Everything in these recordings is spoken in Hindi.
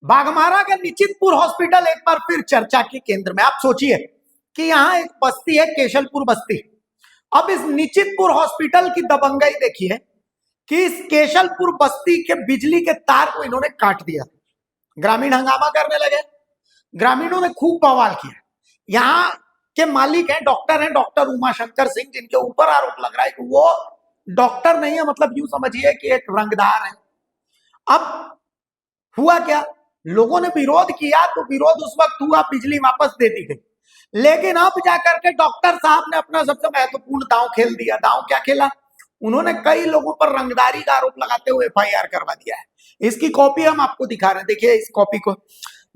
बाघमारा के निचितपुर हॉस्पिटल एक बार फिर चर्चा के केंद्र में। आप सोचिए कि यहाँ एक बस्ती है केशलपुर बस्ती। अब इस निचितपुर हॉस्पिटल की दबंगई देखिए कि इस केशलपुर बस्ती के बिजली के तार को इन्होंने काट दिया। ग्रामीण हंगामा करने लगे, ग्रामीणों ने खूब बवाल किया। यहाँ के मालिक हैं डॉक्टर उमा शंकर सिंह, जिनके ऊपर आरोप लग रहा है कि वो डॉक्टर नहीं है, मतलब यूं समझिए कि एक रंगदार है। अब हुआ क्या, लोगों ने विरोध किया तो विरोध उस वक्त हुआ, बिजली वापस दे दी गई। लेकिन अब जाकर के डॉक्टर साहब ने अपना सबसे महत्वपूर्ण दांव खेल दिया। दांव क्या खेला, उन्होंने कई लोगों पर रंगदारी का आरोप लगाते हुए एफआईआर करवा दिया है। इसकी कॉपी हम आपको दिखा रहे हैं, देखिए इस कॉपी को।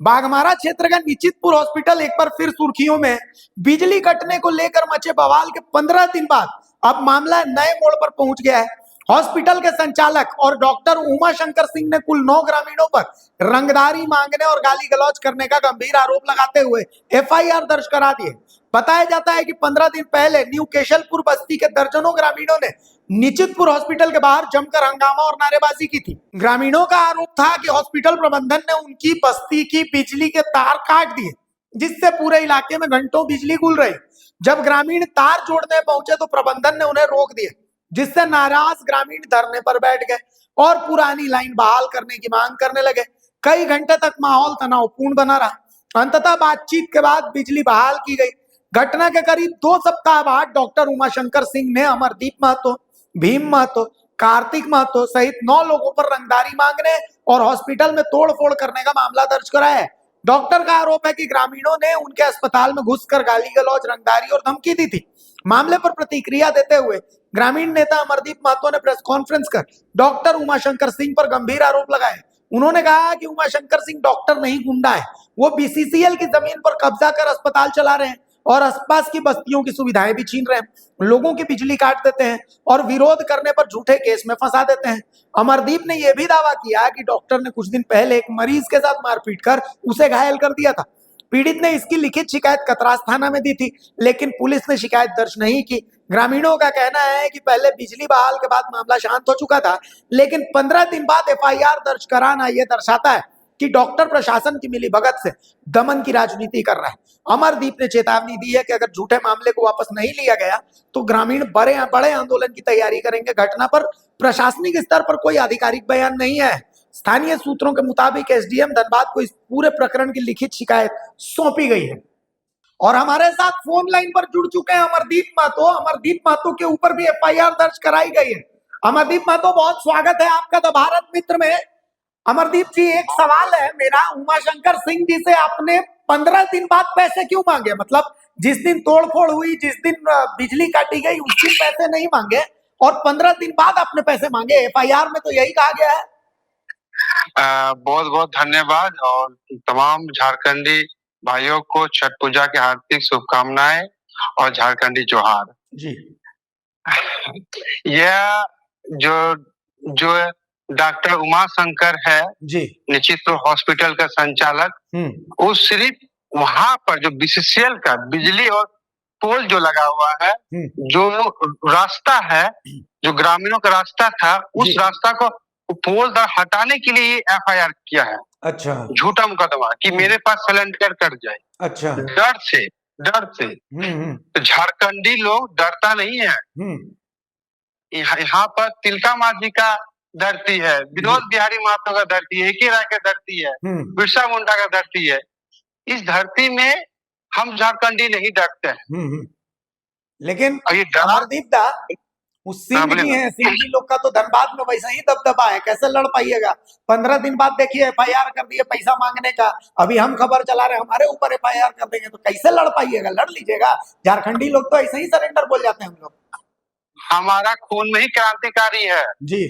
बाघमारा क्षेत्र का निचितपुर हॉस्पिटल एक बार फिर सुर्खियों में। बिजली कटने को लेकर मचे बवाल के 15 दिन बाद अब मामला नए मोड़ पर पहुंच गया है। हॉस्पिटल के संचालक और डॉक्टर उमा शंकर सिंह ने कुल 9 ग्रामीणों पर रंगदारी मांगने और गाली गलौज करने का गंभीर आरोप लगाते हुए एफआईआर दर्ज करा दिए। बताया जाता है कि 15 दिन पहले न्यू केशलपुर बस्ती के दर्जनों ग्रामीणों ने निचितपुर हॉस्पिटल के बाहर जमकर हंगामा और नारेबाजी की थी। ग्रामीणों का आरोप था कि हॉस्पिटल प्रबंधन ने उनकी बस्ती की बिजली के तार काट दिए, जिससे पूरे इलाके में घंटों बिजली गुल रही। जब ग्रामीण तार जोड़ने पहुंचे तो प्रबंधन ने उन्हें रोक दिया, जिससे नाराज ग्रामीण धरने पर बैठ गए और पुरानी लाइन बहाल करने की मांग करने लगे। कई घंटे तक माहौल तनावपूर्ण बना रहा। अंततः बातचीत के बाद बिजली बहाल की गई। घटना के करीब 2 सप्ताह बाद डॉक्टर उमा शंकर सिंह ने अमरदीप महतो, भीम महतो, कार्तिक महतो सहित 9 लोगों पर रंगदारी मांगने और हॉस्पिटल में तोड़फोड़ करने का मामला दर्ज कराया है। डॉक्टर का आरोप है कि ग्रामीणों ने उनके अस्पताल में घुसकर गाली गलौज, रंगदारी और धमकी दी थी। मामले पर प्रतिक्रिया देते हुए ग्रामीण नेता अमरदीप महतो ने प्रेस कॉन्फ्रेंस कर डॉक्टर उमा शंकर सिंह पर गंभीर आरोप लगाए। उन्होंने कहा कि उमा शंकर सिंह डॉक्टर नहीं, गुंडा है। वो बीसीसीएल की जमीन पर कब्जा कर अस्पताल चला रहे हैं और आसपास की बस्तियों की सुविधाएं भी छीन रहे हैं। लोगों की बिजली काट देते हैं और विरोध करने पर झूठे केस में फंसा देते हैं। अमरदीप ने यह भी दावा किया कि डॉक्टर ने कुछ दिन पहले एक मरीज के साथ मारपीट कर उसे घायल कर दिया था। पीड़ित ने इसकी लिखित शिकायत कतरास थाना में दी थी, लेकिन पुलिस ने शिकायत दर्ज नहीं की। ग्रामीणों का कहना है कि पहले बिजली बहाल के बाद मामला शांत हो चुका था, लेकिन 15 दिन बाद एफआईआर दर्ज कराना यह दर्शाता है कि डॉक्टर प्रशासन की मिलीभगत से दमन की राजनीति कर रहा है। अमरदीप ने चेतावनी दी है कि अगर झूठे मामले को वापस नहीं लिया गया तो ग्रामीण बड़े आंदोलन की तैयारी करेंगे। घटना पर प्रशासनिक स्तर पर कोई आधिकारिक बयान नहीं है। स्थानीय सूत्रों के मुताबिक एसडीएम धनबाद को इस पूरे प्रकरण की लिखित शिकायत सौंपी गई है। और हमारे साथ फोन लाइन पर जुड़ चुके हैं अमरदीप महतो। अमरदीप महतो के ऊपर भी एफआईआर दर्ज कराई गई है। अमरदीप महतो, बहुत स्वागत है आपका द भारत मित्र में। अमरदीप जी, एक सवाल है मेरा, उमा शंकर सिंह जी से आपने 15 दिन बाद पैसे क्यों मांगे? मतलब जिस दिन तोड़फोड़ हुई, जिस दिन बिजली काटी गई, उस दिन पैसे नहीं मांगे और 15 दिन बाद आपने पैसे मांगे। एफआईआर में तो यही कहा गया है। बहुत बहुत धन्यवाद और तमाम झारखंडी भाइयों को छठ पूजा की हार्दिक शुभकामनाएं और झारखंडी जोहार जी। यह जो डॉक्टर उमा शंकर है जी, निश्चित हॉस्पिटल का संचालक, वो सिर्फ वहां पर जो बीसीसीएल का बिजली और पोल जो लगा हुआ है, जो रास्ता है, जो ग्रामीणों का रास्ता था, उस रास्ता को पोल हटाने के लिए एफआईआर किया है। अच्छा, झूठा मुकदमा कि मेरे पास सिलेंडर कट जाए। अच्छा, डर से तो झारखंडी लोग डरता नहीं है। यहाँ पर तिलका मांझी का धरती है, विनोद बिहारी महतो का धरती है, AK राय का धरती है, बिरसा मुंडा का धरती है। इस धरती में हम झारखंडी नहीं डरते हैं। लेकिन अमरदीप दा, उस सिंह जी हैं, सिंह जी लोग का तो धनबाद में वैसा ही दबदबा है, कैसे लड़ पाइएगा? 15 दिन बाद देखिए एफआईआर कर दिए पैसा मांगने का। अभी हम खबर चला रहे हैं, हमारे ऊपर एफआईआर कर देंगे तो कैसे लड़ पाइएगा? लड़ लीजिएगा। झारखंडी लोग तो ऐसे ही सरेंडर बोल जाते हैं। हम लोग, हमारा खून में ही क्रांतिकारी है जी।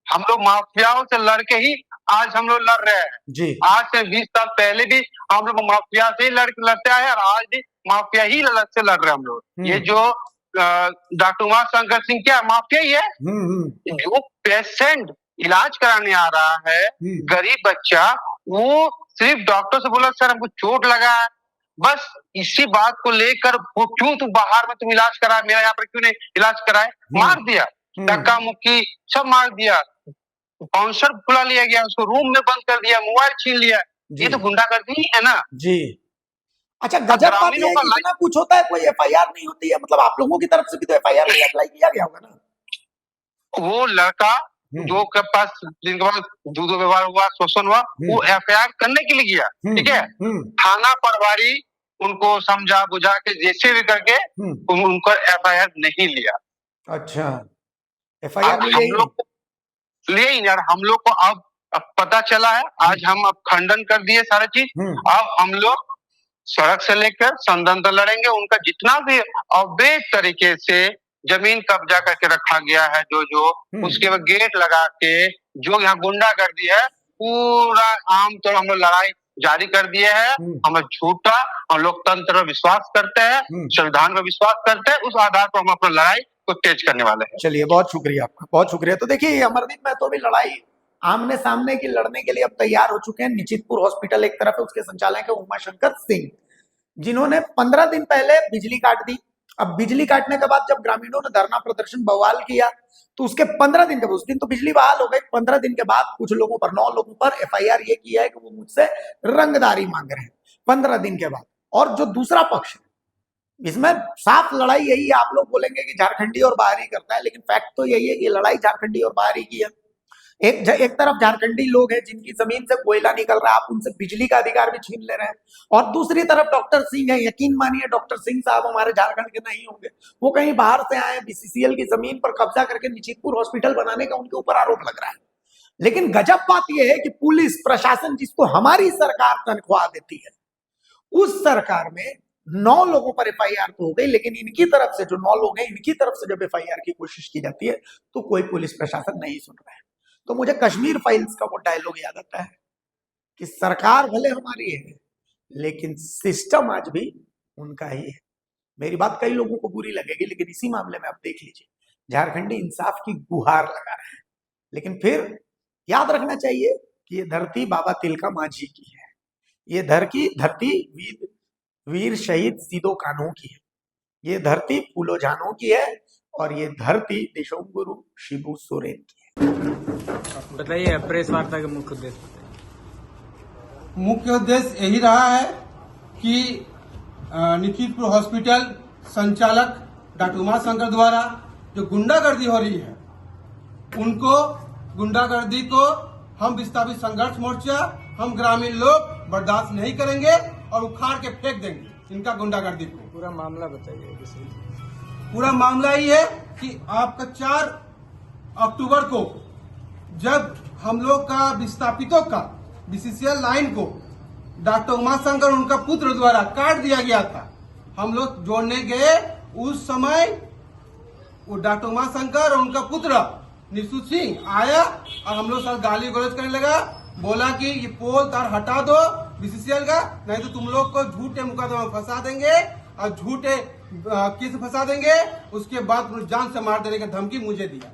हम लोग माफियाओं से लड़के ही आज हम लोग लड़ रहे हैं जी। आज से 20 साल पहले भी हम लोग माफिया से ही लड़ते आए और आज भी माफिया ही से लड़ रहे हैं हम लोग। ये जो डॉक्टर उमा शंकर सिंह क्या माफिया ही है? जो पेशेंट इलाज कराने आ रहा है, गरीब बच्चा, वो सिर्फ डॉक्टर से बोला सर हमको चोट लगा है, बस इसी बात को लेकर वो क्यों तुम बाहर में तुम इलाज करा, मेरा यहाँ पर क्यों नहीं इलाज कराए? मार दिया, धक्का मुक्की सब मार दिया, बाउंसर बुला लिया गया, उसको रूम में बंद कर दिया, मोबाइल छीन लिया। ये तो गुंडागर्दी ही है ना जी। अच्छा, गजब बात यह है कि इतना कुछ होता है, कोई एफआईआर नहीं होती है। मतलब आप लोगों की तरफ से भी तो एफआईआर अप्लाई किया गया होगा ना? वो लड़का जो के पास जिनके पास दूध व्यवहार हुआ, शोषण हुआ, वो एफआईआर करने के लिए गया, ठीक है। थाना प्रभारी उनको समझा बुझा के जैसे भी करके उनको एफआईआर नहीं लिया। अच्छा, एफआईआर हम लोग लिए ही यार, हम लोग को अब पता चला है। आज हम अब खंडन कर दिए सारा चीज। अब हम लोग सड़क से लेकर संदन तक लड़ेंगे। उनका जितना भी अवैध तरीके से जमीन कब्जा करके रखा गया है, जो उसके बाद गेट लगा के जो यहाँ गुंडागर्दी है, पूरा आमतौर हम लोग लड़ाई जारी कर दिए हैं। हम लोग झूठा, हम लोकतंत्र पर विश्वास करते हैं, संविधान पर विश्वास करते हैं। उस आधार पर हम अपना लड़ाई को तेज करने वाले हैं। चलिए, बहुत शुक्रिया आपका, बहुत शुक्रिया। तो देखिए, अमरदीप महतो भी लड़ाई आमने सामने की लड़ने के लिए अब तैयार हो चुके हैं। निचितपुर हॉस्पिटल एक तरफ है, उसके संचालक है उमाशंकर सिंह, जिन्होंने 15 दिन पहले बिजली काट दी। अब बिजली काटने के बाद जब ग्रामीणों ने धरना प्रदर्शन बवाल किया, तो उसके 15 दिन के बाद, उस दिन तो बिजली बहाल हो गई, 15 दिन के बाद कुछ लोगों पर, 9 लोगों पर एफआईआर ये किया है कि वो मुझसे रंगदारी मांग रहे हैं 15 दिन के बाद। और जो दूसरा पक्ष है, इसमें साफ लड़ाई यही है। आप लोग बोलेंगे कि झारखंडी और बाहरी करता है, लेकिन फैक्ट तो यही है कि लड़ाई झारखंडी और बाहरी की है। एक तरफ झारखंडी लोग हैं जिनकी जमीन से कोयला निकल रहा है, आप उनसे बिजली का अधिकार भी छीन ले रहे हैं। और दूसरी तरफ डॉक्टर सिंह है। यकीन मानिए, डॉक्टर सिंह साहब हमारे झारखंड के नहीं होंगे, वो कहीं बाहर से आए, बीसीसीएल की जमीन पर कब्जा करके निचितपुर हॉस्पिटल बनाने का उनके ऊपर आरोप लग रहा है। लेकिन गजब बात यह है कि पुलिस प्रशासन, जिसको हमारी सरकार तनख्वाह देती है, उस सरकार में 9 लोगों पर एफआईआर तो हो गई, लेकिन इनकी तरफ से जो 9 लोग हैं, इनकी तरफ से जब एफआईआर की कोशिश की जाती है तो कोई पुलिस प्रशासन नहीं सुन रहा है। तो मुझे कश्मीर फाइल्स का वो डायलॉग याद आता है कि सरकार भले हमारी है, लेकिन सिस्टम आज भी उनका ही है। मेरी बात कई लोगों को बुरी लगेगी, लेकिन इसी मामले में आप देख लीजिए, झारखंडी इंसाफ की गुहार लगा रहे हैं। लेकिन फिर याद रखना चाहिए कि ये धरती बाबा तिलका मांझी की है, ये धरती वीर शहीद सिदो कान्हू की है, ये धरती फूलो झानो की है, और ये धरती देशों गुरु शिबू सोरेन की है। बताइए, प्रेस वार्ता का मुख्य उद्देश्य। मुख्य उद्देश्य यही रहा है कि निचितपुर हॉस्पिटल संचालक डॉक्टर उमाशंकर द्वारा जो गुंडागर्दी हो रही है, उनको गुंडागर्दी को हम विस्थापित संघर्ष मोर्चा, हम ग्रामीण लोग बर्दाश्त नहीं करेंगे और उखाड़ के फेंक देंगे इनका गुंडागर्दी को। पूरा मामला बताइए। पूरा मामला ही है कि आपका 4 अक्टूबर को जब हम लोग का विस्थापितों का बीसीसीएल लाइन को डॉक्टर उमाशंकर और उनका पुत्र द्वारा काट दिया गया था, हम लोग जोड़ने गए। उस समय वो डॉक्टर उमाशंकर और उनका पुत्र निशु सिंह आया और हम लोग साथ गाली गलौज करने लगा, बोला कि ये पोल तार हटा दो बीसीसीएल का, नहीं तो तुम लोग को झूठे मुकदमा फंसा देंगे और झूठे केस फंसा देंगे। उसके बाद जान से मार देने की धमकी मुझे दिया।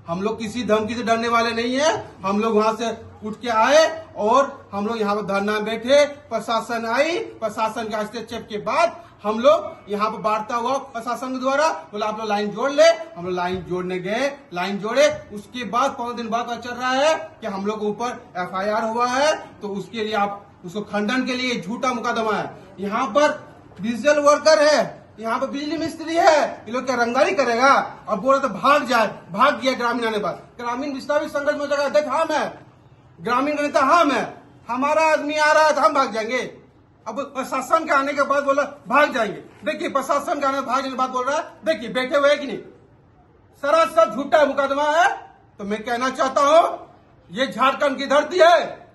हम लोग किसी धमकी से डरने वाले नहीं है। हम लोग वहां से उठ के आए और हम लोग यहाँ पर धरना में बैठे। प्रशासन आई, प्रशासन के हस्तक्षेप के बाद हम लोग यहाँ पर वार्ता हुआ प्रशासन द्वारा, बोला आप लोग लाइन जोड़ ले। हम लोग लाइन जोड़ने गए, लाइन जोड़े। उसके बाद 15 दिन बाद चल रहा है कि हम लोग के ऊपर एफआईआर हुआ है, तो उसके लिए आप उसको खंडन के लिए झूठा मुकदमा है। यहाँ पर डीजल वर्कर है, यहाँ पर बिजली मिस्त्री है, ये लोग क्या रंगदारी करेगा? और बोला तो भाग जाए, भाग गया ग्रामीण आने बाद। ग्रामीण विस्थापित संघर्ष मोर्चा का अध्यक्ष हम है, ग्रामीण का नेता हम है, हमारा आदमी आ रहा है तो हम भाग जाएंगे। अब प्रशासन के आने के बाद बोला भाग जाएंगे। देखिए, प्रशासन के आने के भागने के बाद बोल रहा है, देखिए बैठे हुए है कि नहीं, सरासर झूठा मुकदमा है। तो मैं कहना चाहता हूं, ये झारखंड की धरती है,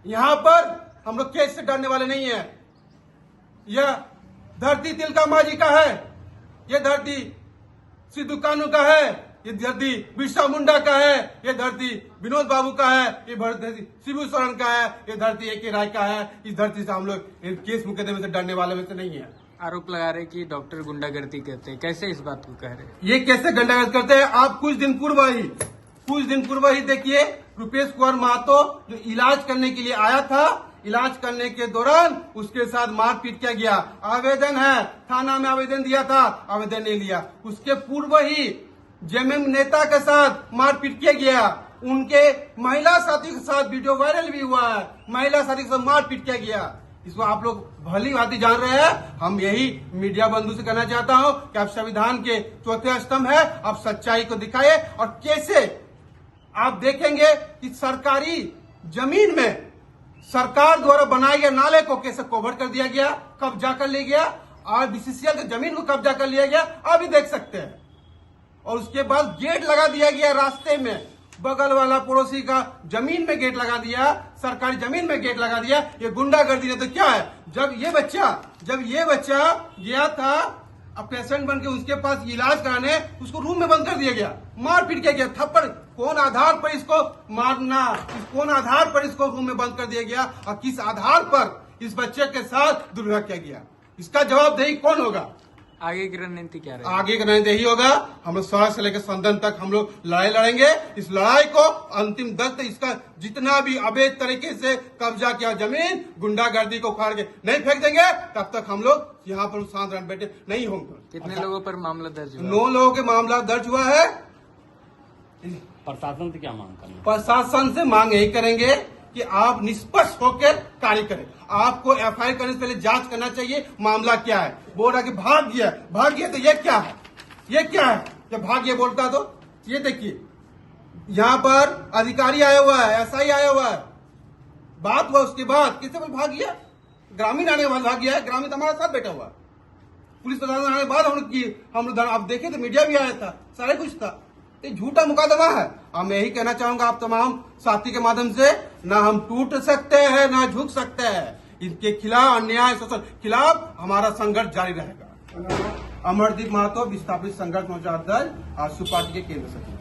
यहां पर हम लोग केस से डरने वाले नहीं है। यह धरती तिलका मांझी का है, ये धरती सिद्धू कान्हू का है, ये धरती बिरसा मुंडा का है, ये धरती विनोद बाबू का है, ये धरती शिबू सोरेन का है, ये धरती ए.के. राय का है। इस धरती से हम लोग केस मुकदमे से डरने वाले में से नहीं है। आरोप लगा रहे कि डॉक्टर गुंडागर्दी करते हैं, कैसे इस बात को कह रहे हैं? ये कैसे गुंडागर्दी करते हैं? आप कुछ दिन पूर्व ही देखिए, रुपेश कुमार महतो जो इलाज करने के लिए आया था, इलाज करने के दौरान उसके साथ मारपीट किया गया। आवेदन है, थाना में आवेदन दिया था, आवेदन नहीं लिया। उसके पूर्व ही जेएमएम नेता के साथ मारपीट किया गया। उनके महिला साथी के साथ वीडियो वायरल भी हुआ है, महिला साथी के साथ मारपीट किया गया। इसको आप लोग भली भांति जान रहे हैं। हम यही मीडिया बंधु से कहना चाहता हूं कि आप संविधान के चौथे स्तंभ है, आप सच्चाई को दिखाइए। और कैसे आप देखेंगे कि सरकारी जमीन में सरकार द्वारा बनाए गए नाले को कैसे कवर कर दिया गया, कब्जा कर लिया गया, और बीसीसीएल की जमीन को कब्जा कर लिया गया, अभी देख सकते हैं। और उसके बाद गेट लगा दिया गया रास्ते में, बगल वाला पड़ोसी का जमीन में गेट लगा दिया, सरकारी जमीन में गेट लगा दिया। ये गुंडागर्दी है। तो क्या है, जब ये बच्चा गया था अब पेशेंट बन के उसके पास इलाज कराने, उसको रूम में बंद कर दिया गया, मारपीट किया गया, थप्पड़, कौन आधार पर इसको मारना, कौन आधार पर इसको रूम में बंद कर दिया गया, और किस आधार पर इस बच्चे के साथ दुर्व्यवहार किया गया, इसका जवाबदेही कौन होगा? आगे की रणनीति क्या रहेगी? आगे का रणनीति यही होगा, हम लोग स्वास्थ्य से लेकर सदन तक हम लोग लड़ाई लड़ेंगे। इस लड़ाई को अंतिम दस्त, इसका जितना भी अवैध तरीके से कब्जा किया जमीन, गुंडागर्दी को उखाड़ के नहीं फेंक देंगे, तब तक हम लोग यहाँ पर शांत रहने बैठे नहीं होंगे। कितने लोगों पर मामला दर्ज हुआ? 9 लोगों के मामला दर्ज हुआ है। प्रशासन से क्या मांग करना? प्रशासन से मांग यही करेंगे कि आप निष्पक्ष होकर कार्य करें। आपको एफआईआर करने से पहले जांच करना चाहिए मामला क्या है। बोल रहा कि भाग गया तो ये क्या है, ये क्या है? जब भाग गया बोलता तो ये देखिए, यहाँ पर अधिकारी आया हुआ है, एसआई आया हुआ है, बात हुआ, उसके बाद किससे पर भाग गया? ग्रामीण आने के बाद भाग गया है। ग्रामीण हमारे साथ बैठा हुआ है, पुलिस प्रशासन आने के बाद हम लोग अब देखे तो मीडिया भी आया था, सारा कुछ था। झूठा मुकदमा है। हम यही कहना चाहूंगा आप तमाम साथी के माध्यम से, ना हम टूट सकते हैं ना झुक सकते हैं। इनके खिलाफ, अन्याय शोषण खिलाफ हमारा संघर्ष जारी रहेगा। अमरदीप महतो, विस्थापित संघर्ष मोर्चा अध्यक्ष, आजसू पार्टी के केंद्र सचिव।